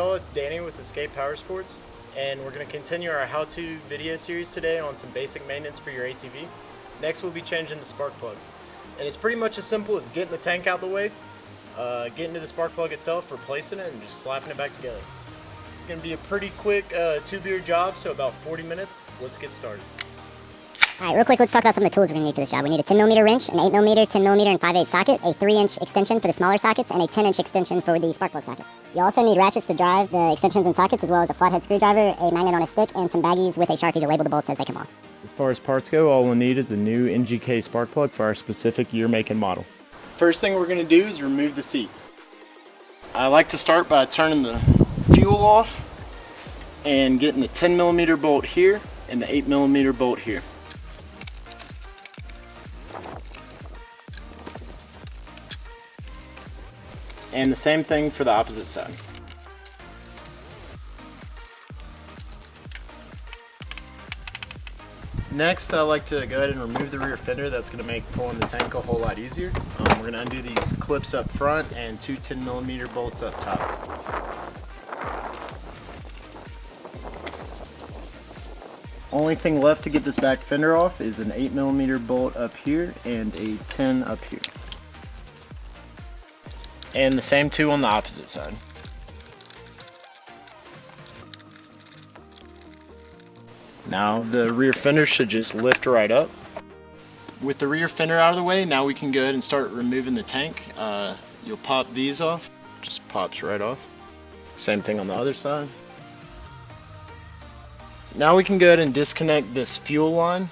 y'all, it's Danny with Escape Power Sports, and we're going to continue our how-to video series today on some basic maintenance for your ATV. Next we'll be changing the spark plug, and it's pretty much as simple as getting the tank out of the way, getting to the spark plug itself, replacing it, and just slapping it back together. It's going to be a pretty quick two-beer job, so about 40 minutes. Let's get started. Alright, real quick, let's talk about some of the tools we're going to need for this job. We need a 10mm wrench, an 8mm, 10mm, and 5/8 socket, a 3-inch extension for the smaller sockets, and a 10-inch extension for the spark plug socket. You also need ratchets to drive the extensions and sockets, as well as a flathead screwdriver, a magnet on a stick, and some baggies with a Sharpie to label the bolts as they come off. As far as parts go, all we'll need is a new NGK spark plug for our specific year, make, and model. First thing we're going to do is remove the seat. I like to start by turning the fuel off and getting the 10mm bolt here and the 8mm bolt here. And the same thing for the opposite side. Next, I like to go ahead and remove the rear fender. That's going to make pulling the tank a whole lot easier. We're going to undo these clips up front and two 10mm bolts up top. Only thing left to get this back fender off is an 8mm bolt up here and a 10 up here. And the same two on the opposite side. Now the rear fender should just lift right up. With the rear fender out of the way, now we can go ahead and start removing the tank. You'll pop these off, just pops right off. Same thing on the other side. Now we can go ahead and disconnect this fuel line.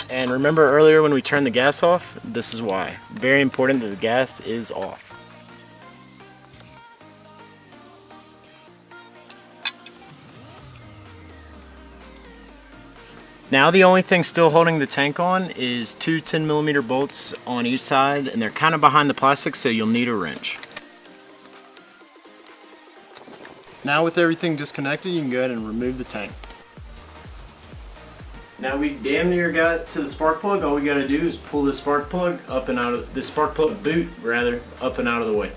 And remember earlier when we turned the gas off, this is why. Very important that the gas is off. Now the only thing still holding the tank on is two 10mm bolts on each side, and they're kind of behind the plastic, so you'll need a wrench. Now with everything disconnected, you can go ahead and remove the tank. Now we damn near got to the spark plug. All we got to do is pull the spark plug up and out of the spark plug boot, rather, up and out of the way.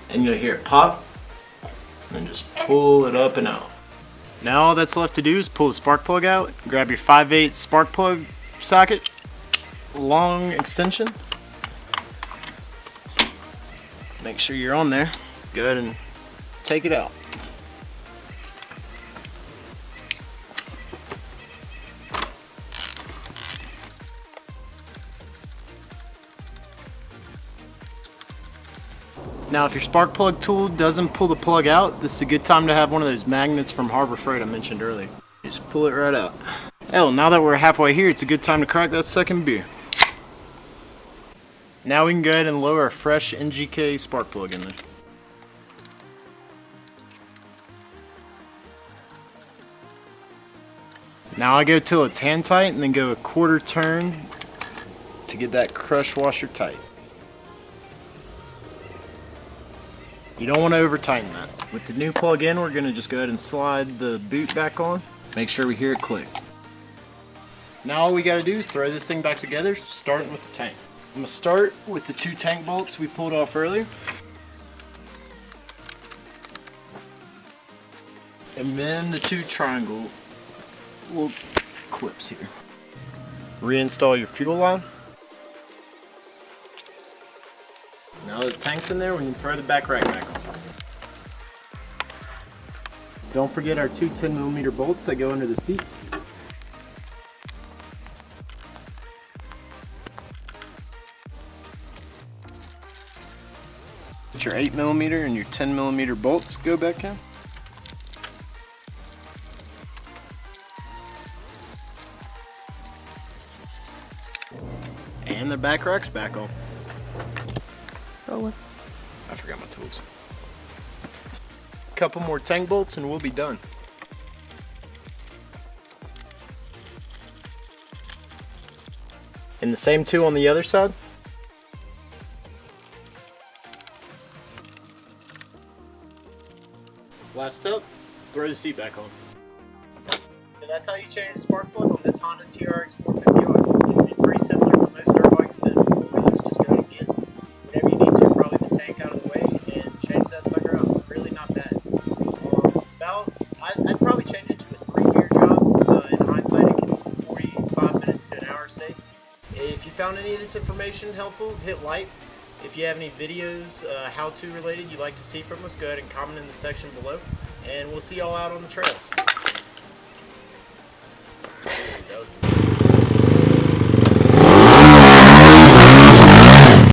And you'll hear it pop, and just pull it up and out. Now all that's left to do is pull the spark plug out, grab your 5/8 spark plug socket, long extension. Make sure you're on there. Go ahead and take it out. Now if your spark plug tool doesn't pull the plug out, this is a good time to have one of those magnets from Harbor Freight I mentioned earlier. Just pull it right out. Hell, now that we're halfway here, it's a good time to crack that second beer. Now we can go ahead and lower a fresh NGK spark plug in there. Now I go till it's hand tight and then go a quarter turn to get that crush washer tight. You don't want to over tighten that. With the new plug in, we're going to just go ahead and slide the boot back on. Make sure we hear it click. Now all we got to do is throw this thing back together, starting with the tank. I'm going to start with the two tank bolts we pulled off earlier. And then the two triangle little clips here. Reinstall your fuel line. Now that the tank's in there, we can throw the back rack back on. Don't forget our two 10mm bolts that go under the seat. Get your 8mm and your 10mm bolts go back in. And the back rack's back on. Oh, I forgot my tools. Couple more tank bolts and we'll be done. And the same two on the other side. Last step, throw the seat back on. So that's how you change the spark plug on this Honda TRX450R. It's pretty similar to most of our bikes, and really just go and get whatever you need to, probably the tank out of the way, and change that sucker out. Really not bad. car safe. If you found any of this information helpful, hit like. If you have any videos, how-to related you'd like to see from us, go ahead and comment in the section below. And we'll see y'all out on the trails. That was